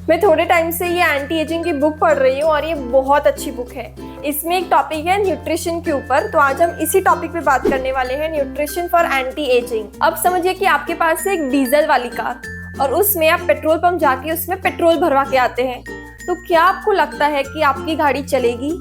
मैं थोड़े टाइम से ये एंटी एजिंग की बुक पढ़ रही हूँ और ये बहुत अच्छी बुक है। इसमें एक टॉपिक है न्यूट्रिशन के ऊपर, तो आज हम इसी टॉपिक पे बात करने वाले हैं, न्यूट्रिशन फॉर एंटी एजिंग। अब समझिए कि आपके पास है एक डीजल वाली कार और उसमें आप पेट्रोल पंप जाके उसमें पेट्रोल भरवा के आते हैं, तो क्या आपको लगता है कि आपकी गाड़ी चलेगी?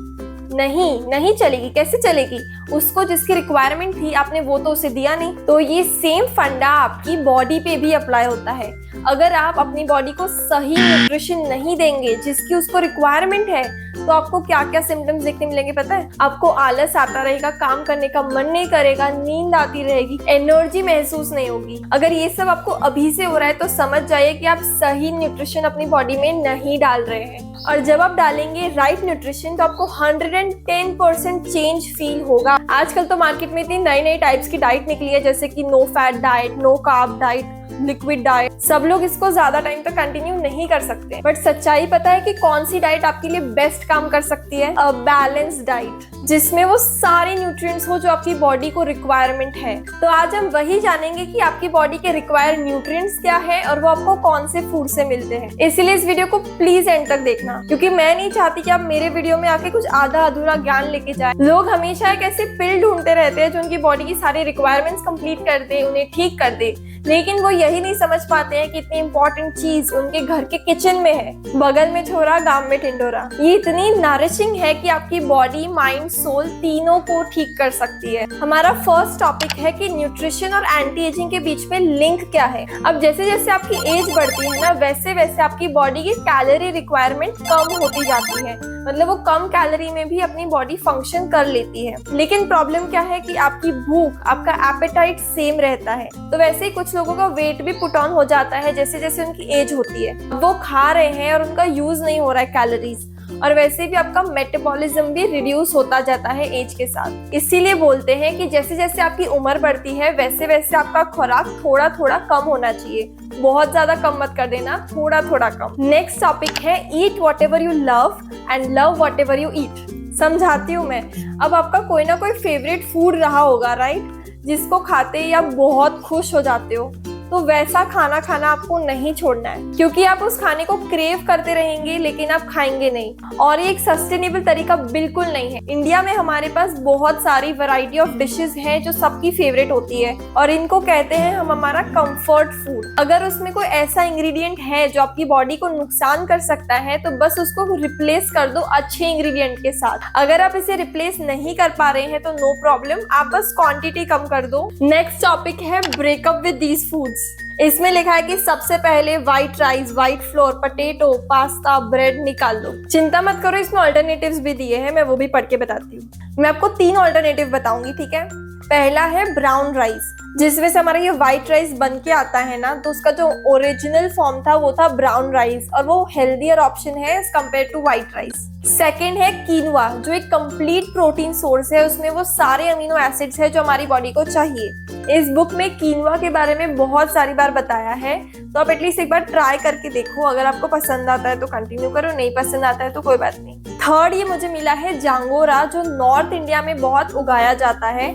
नहीं चलेगी। कैसे चलेगी? उसको जिसकी रिक्वायरमेंट थी आपने वो तो उसे दिया नहीं। तो ये सेम फंडा आपकी बॉडी पे भी अप्लाई होता है। अगर आप अपनी बॉडी को सही न्यूट्रिशन नहीं देंगे जिसकी उसको रिक्वायरमेंट है, तो आपको क्या क्या सिम्टम्स देखने मिलेंगे पता है? आपको आलस आता रहेगा, काम करने का मन नहीं करेगा, नींद आती रहेगी, एनर्जी महसूस नहीं होगी। अगर ये सब आपको अभी से हो रहा है तो समझ जाइए कि आप सही न्यूट्रिशन अपनी बॉडी में नहीं डाल रहे हैं। और जब आप डालेंगे राइट न्यूट्रिशन तो आपको 110% चेंज फील होगा। आजकल तो मार्केट में इतनी नई टाइप्स की डाइट निकली है, जैसे कि no fat diet, no carb diet, liquid diet. सब लोग इसको ज्यादा टाइम तक कंटिन्यू नहीं कर सकते, बट सच्चाई पता है कि कौन सी डाइट आपके लिए बेस्ट काम कर सकती है? अ बैलेंस डाइट, जिसमें वो सारे न्यूट्रिएंट्स हो जो आपकी बॉडी को रिक्वायरमेंट है। तो आज हम वही जानेंगे कि आपकी बॉडी के रिक्वायर्ड न्यूट्रिएंट्स क्या है और वो आपको कौन से फूड से मिलते हैं। इसीलिए इस वीडियो को प्लीज एंड तक देखना, क्योंकि मैं नहीं चाहती कि आप मेरे वीडियो में आके कुछ आधा अधूरा ज्ञान लेके जाए। लोग हमेशा एक ऐसे पिल ढूंढते रहते हैं जो उनकी बॉडी की सारी रिक्वायरमेंट्स कंप्लीट कर दे, उन्हें ठीक कर दे, लेकिन वो यही नहीं समझ पाते हैं कि इतनी इंपॉर्टेंट चीज उनके घर के किचन में है। बगल में छोरा, गांव में ढिंडोरा। ये इतनी नरिशिंग है कि आपकी बॉडी, माइंड, सोल तीनों को ठीक कर सकती है। हमारा फर्स्ट टॉपिक है कि न्यूट्रिशन और एंटी एजिंग के बीच में लिंक क्या है। अब जैसे जैसे आपकी एज बढ़ती है ना, वैसे वैसे आपकी बॉडी की कैलोरी रिक्वायरमेंट कम होती जाती है। मतलब वो कम कैलोरी में भी अपनी बॉडी फंक्शन कर लेती है। लेकिन प्रॉब्लम क्या है कि आपकी भूख, आपका एपेटाइट सेम रहता है। तो वैसे ही कुछ लोगों का वेट भी पुट ऑन हो जाता है जैसे जैसे उनकी एज होती है। वो खा रहे हैं और उनका यूज नहीं हो रहा है कैलोरीज, और वैसे भी आपका मेटाबॉलिज्म भी रिड्यूस होता जाता है एज के साथ। इसीलिए बोलते हैं कि जैसे जैसे आपकी उम्र बढ़ती है वैसे वैसे आपका खुराक थोड़ा थोड़ा कम होना चाहिए। बहुत ज्यादा कम मत कर देना, थोड़ा थोड़ा कम। नेक्स्ट टॉपिक है eat what ever you love and love what ever you eat. समझाती हूँ मैं। अब आपका कोई ना कोई फेवरेट फूड रहा होगा, राइट, जिसको खाते ही आप बहुत खुश हो जाते हो। तो वैसा खाना खाना आपको नहीं छोड़ना है, क्योंकि आप उस खाने को क्रेव करते रहेंगे लेकिन आप खाएंगे नहीं। और ये एक सस्टेनेबल तरीका बिल्कुल नहीं है। इंडिया में हमारे पास बहुत सारी वैरायटी ऑफ डिशेस हैं जो सबकी फेवरेट होती है, और इनको कहते हैं हम हमारा कंफर्ट फूड। अगर उसमें कोई ऐसा इंग्रेडिएंट है जो आपकी बॉडी को नुकसान कर सकता है, तो बस उसको रिप्लेस कर दो अच्छे इंग्रेडिएंट के साथ। अगर आप इसे रिप्लेस नहीं कर पा रहे हैं तो नो प्रॉब्लम, आप बस क्वांटिटी कम कर दो। नेक्स्ट टॉपिक है ब्रेकअप विद दीज फूड्स। इसमें लिखा है कि सबसे पहले white rice, white floor, potato, pasta, bread निकाल दो। चिंता मत करो, इसमें ऑल्टरनेटिव्स भी दिए हैं, मैं वो भी पढ़ के बताती हूँ। मैं आपको 3 ऑल्टरनेटिव बताऊंगी, ठीक है? पहला है ब्राउन राइस, जिसमें से हमारा ये व्हाइट राइस बन के आता है ना, तो उसका जो ओरिजिनल फॉर्म था वो था ब्राउन राइस, और वो हेल्दियर ऑप्शन है as compared to white rice. Second है कीनवा, जो एक कंप्लीट प्रोटीन सोर्स है। उसमें वो सारे अमीनो एसिड्स है जो हमारी बॉडी को चाहिए। इस बुक में कीनवा के बारे में बहुत सारी बार बताया है, तो आप एटलीस्ट एक बार ट्राई करके देखो। अगर आपको पसंद आता है तो कंटिन्यू करो, नहीं पसंद आता है तो कोई बात नहीं। थर्ड ये मुझे मिला है जांगोरा, जो नॉर्थ इंडिया में बहुत उगाया जाता है।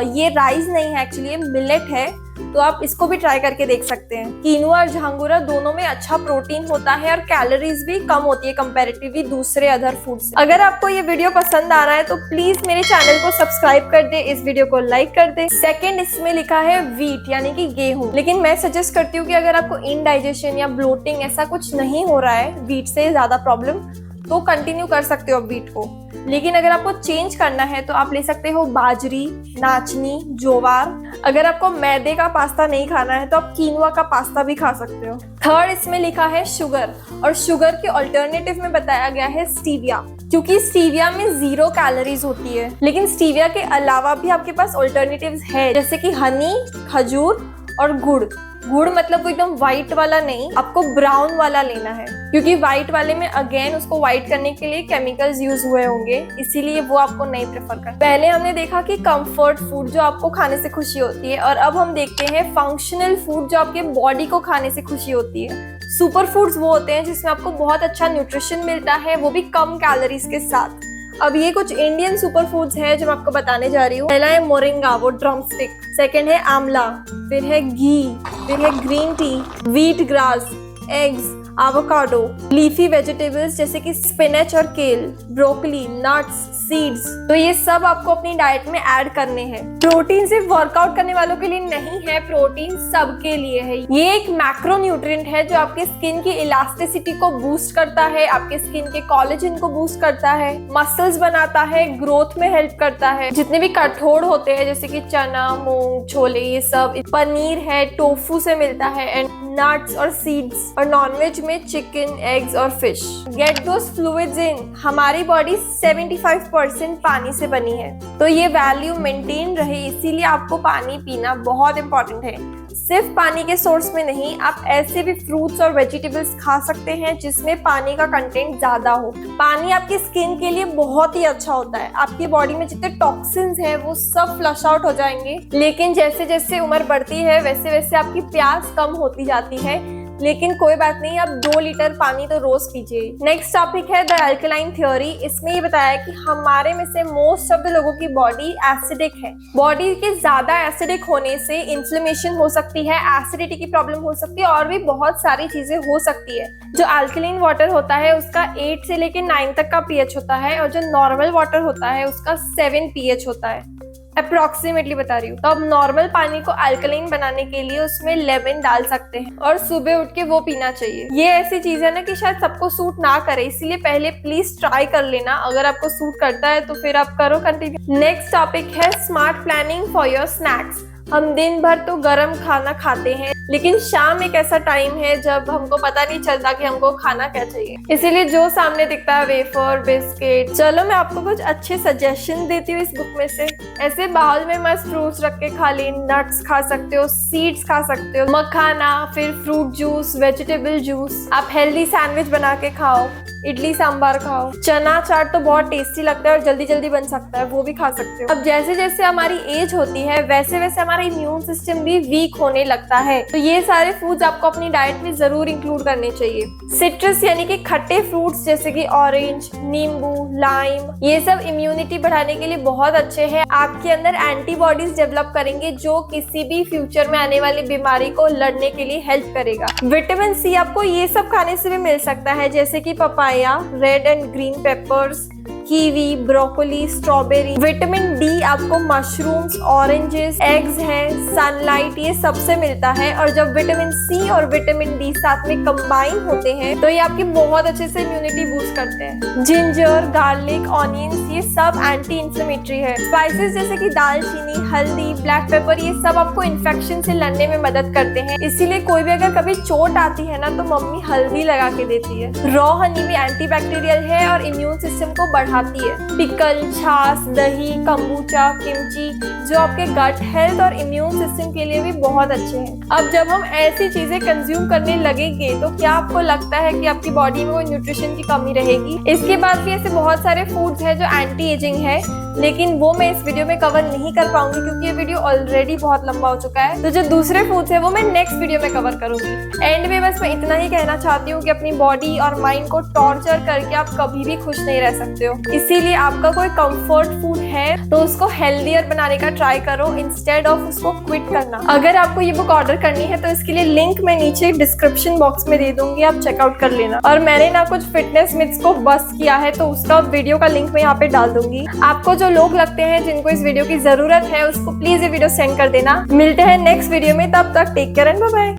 ये राइस नहीं है एक्चुअली, ये मिलेट है, तो आप इसको भी ट्राई करके देख सकते हैं। कीनुआ और झांगुरा दोनों में अच्छा प्रोटीन होता है और कैलोरीज भी कम होती है कंपैरेटिवली दूसरे अदर फूड से। अगर आपको ये वीडियो पसंद आ रहा है तो प्लीज मेरे चैनल को सब्सक्राइब कर दे, इस वीडियो को लाइक कर दे। सेकंड, इसमें लिखा है व्हीट यानी कि गेहूं, लेकिन मैं सजेस्ट करती हूँ कि अगर आपको इनडाइजेशन या ब्लोटिंग ऐसा कुछ नहीं हो रहा है व्हीट से ज्यादा प्रॉब्लम, तो कंटिन्यू कर सकते हो व्हीट को। लेकिन अगर आपको चेंज करना है तो आप ले सकते हो बाजरी, नाचनी, जोवार। अगर आपको मैदे का पास्ता नहीं खाना है तो आप कीनवा का पास्ता भी खा सकते हो। थर्ड, इसमें लिखा है शुगर, और शुगर के अल्टरनेटिव में बताया गया है स्टीविया, क्योंकि स्टीविया में 0 कैलोरीज होती है। लेकिन स्टीविया के अलावा भी आपके पास अल्टरनेटिव्स है, जैसे कि हनी, खजूर और गुड़। गुड़ मतलब वो एकदम व्हाइट वाला नहीं, आपको ब्राउन वाला लेना है, क्योंकि व्हाइट वाले में अगेन उसको व्हाइट करने के लिए केमिकल्स यूज हुए होंगे, इसीलिए वो आपको नहीं प्रेफर करना। पहले हमने देखा कि कंफर्ट फूड जो आपको खाने से खुशी होती है, और अब हम देखते हैं फंक्शनल फूड जो आपके बॉडी को खाने से खुशी होती है। सुपर फूड्स वो होते हैं जिसमें आपको बहुत अच्छा न्यूट्रिशन मिलता है, वो भी कम कैलोरीज के साथ। अब ये कुछ इंडियन सुपर फूड्स हैं जो मैं आपको बताने जा रही हूँ। पहला है मोरिंगा, वो ड्रमस्टिक। सेकंड है आंवला, फिर है घी, फिर है green tea, wheat grass, eggs, avocado, leafy vegetables जैसे कि स्पिनच और केल, ब्रोकली, नट्स, सीड्स, तो ये सब आपको अपनी डाइट में ऐड करने हैं। प्रोटीन सिर्फ वर्कआउट करने वालों के लिए नहीं है, प्रोटीन सबके लिए है। ये एक मैक्रो न्यूट्रिएंट है जो आपके स्किन की इलास्टिसिटी को बूस्ट करता है, आपके स्किन के कोलेजन को बूस्ट करता है, मसल्स बनाता है, ग्रोथ में हेल्प करता है। जितने भी कठोर होते हैं जैसे कि चना, मूंग, छोले, ये सब, पनीर है, टोफू से मिलता है, एंड नट्स और सीड्स, और नॉनवेज में चिकन, एग्स और फिश। गेट दोस फ्लूइड्स इन। हमारी बॉडी 75% पानी से बनी है, तो ये वैल्यू मेंटेन रहे इसीलिए आपको पानी पीना बहुत इंपॉर्टेंट है। सिर्फ पानी के सोर्स में नहीं, आप ऐसे भी फ्रूट्स और वेजिटेबल्स खा सकते हैं जिसमें पानी का कंटेंट ज्यादा हो। पानी आपकी स्किन के लिए बहुत ही अच्छा होता है। आपकी बॉडी में जितने टॉक्सिन्स हैं वो सब फ्लश आउट हो जाएंगे, लेकिन जैसे जैसे उम्र बढ़ती है वैसे वैसे आपकी प्यास कम होती जाती है। लेकिन कोई बात नहीं, आप 2 लीटर पानी तो रोज पीजिए। नेक्स्ट टॉपिक है द अल्कलाइन थ्योरी। इसमें ये बताया कि हमारे में से मोस्ट ऑफ द लोगों की बॉडी एसिडिक है। बॉडी के ज्यादा एसिडिक होने से इन्फ्लेमेशन हो सकती है, एसिडिटी की प्रॉब्लम हो सकती है, और भी बहुत सारी चीजें हो सकती है। जो अल्कलाइन वाटर होता है उसका 8 से लेकर 9 तक का पीएच होता है, और जो नॉर्मल वाटर होता है उसका 7 पीएच होता है, अप्रोक्सीमेटली बता रही हूँ। तो अब नॉर्मल पानी को अल्कलाइन बनाने के लिए उसमें लेमन डाल सकते हैं और सुबह उठ के वो पीना चाहिए। ये ऐसी चीज है ना कि शायद सबको सूट ना करे, इसीलिए पहले प्लीज ट्राई कर लेना। अगर आपको सूट करता है तो फिर आप करो कंटिन्यू। नेक्स्ट टॉपिक है smart planning for your snacks. हम दिन भर तो गरम खाना खाते हैं, लेकिन शाम एक ऐसा टाइम है जब हमको पता नहीं चलता कि हमको खाना क्या चाहिए, इसीलिए जो सामने दिखता है वेफर, बिस्किट। चलो मैं आपको कुछ अच्छे सजेशन देती हूँ इस बुक में से। ऐसे बाउल में मस्त फ्रूट्स रख के खा ले, नट्स खा सकते हो, सीड्स खा सकते हो, मखाना, फिर फ्रूट जूस, वेजिटेबल जूस। आप हेल्दी सैंडविच बना के खाओ, इडली सांबार खाओ। चना चाट तो बहुत टेस्टी लगता है और जल्दी जल्दी बन सकता है, वो भी खा सकते हो। अब जैसे जैसे हमारी एज होती है वैसे वैसे हमारा इम्यून सिस्टम भी वीक होने लगता है, तो ये सारे फूड्स आपको अपनी डाइट में जरूर इंक्लूड करने चाहिए। सिट्रस यानी कि खट्टे फ्रूट्स जैसे कि ऑरेंज, नींबू, लाइम, ये सब इम्यूनिटी बढ़ाने के लिए बहुत अच्छे हैं। आपके अंदर एंटीबॉडीज डेवलप करेंगे जो किसी भी फ्यूचर में आने वाली बीमारी को लड़ने के लिए हेल्प करेगा। विटामिन सी आपको ये सब खाने से भी मिल सकता है जैसे कि papaya, red and green papers, kiwi, broccoli, strawberry. Vitamin D आपको मशरूम्स, ऑरेंजेस, एग्स हैं, सनलाइट, ये सबसे मिलता है। और जब विटामिन सी और विटामिन डी साथ में कंबाइन होते हैं तो ये आपकी बहुत अच्छे से इम्यूनिटी बूस्ट करते हैं। जिंजर, गार्लिक, ऑनियंस, ये सब एंटी इंफ्लेमेटरी है। स्पाइसेस जैसे कि दालचीनी, हल्दी, ब्लैक पेपर, ये सब आपको इन्फेक्शन से लड़ने में मदद करते हैं। इसीलिए कोई भी अगर कभी चोट आती है ना तो मम्मी हल्दी लगा के देती है। रॉ हनी भी एंटीबैक्टीरियल है और इम्यून सिस्टम को बढ़ाती है। पिकल, छाछ, दही, कम्बुचा, किमची, जो आपके गट हेल्थ और इम्यून सिस्टम के लिए भी बहुत अच्छे हैं। अब जब हम ऐसी चीजें कंज्यूम करने लगेंगे तो क्या आपको लगता है कि आपकी बॉडी में कोई न्यूट्रिशन की कमी रहेगी? इसके बाद भी ऐसे बहुत सारे फूड्स हैं जो एंटी एजिंग है, लेकिन वो मैं इस वीडियो में कवर नहीं कर पाऊंगी क्योंकि ये वीडियो ऑलरेडी बहुत लंबा हो चुका है। तो जो दूसरे फूड्स है वो मैं नेक्स्ट वीडियो में कवर करूंगी। एंड में बस मैं इतना ही कहना चाहती हूँ कि अपनी बॉडी और माइंड को टॉर्चर करके आप कभी भी खुश नहीं रह सकते हो। इसीलिए आपका कोई कंफर्ट फूड है तो उसको हेल्दियर बनाने का ट्राई करो इंस्टेड ऑफ उसको क्विट करना। अगर आपको ये बुक ऑर्डर करनी है तो इसके लिए लिंक मैं नीचे डिस्क्रिप्शन बॉक्स में दे दूंगी, आप चेकआउट कर लेना। और मैंने ना कुछ फिटनेस मिथ्स को बस्ट किया है तो उसका वीडियो का लिंक मैं यहाँ पे डाल दूंगी। आपको जो लोग लगते हैं जिनको इस वीडियो की जरूरत है उसको प्लीज ये वीडियो सेंड कर देना। मिलते हैं नेक्स्ट वीडियो में, तब तक take care and bye bye.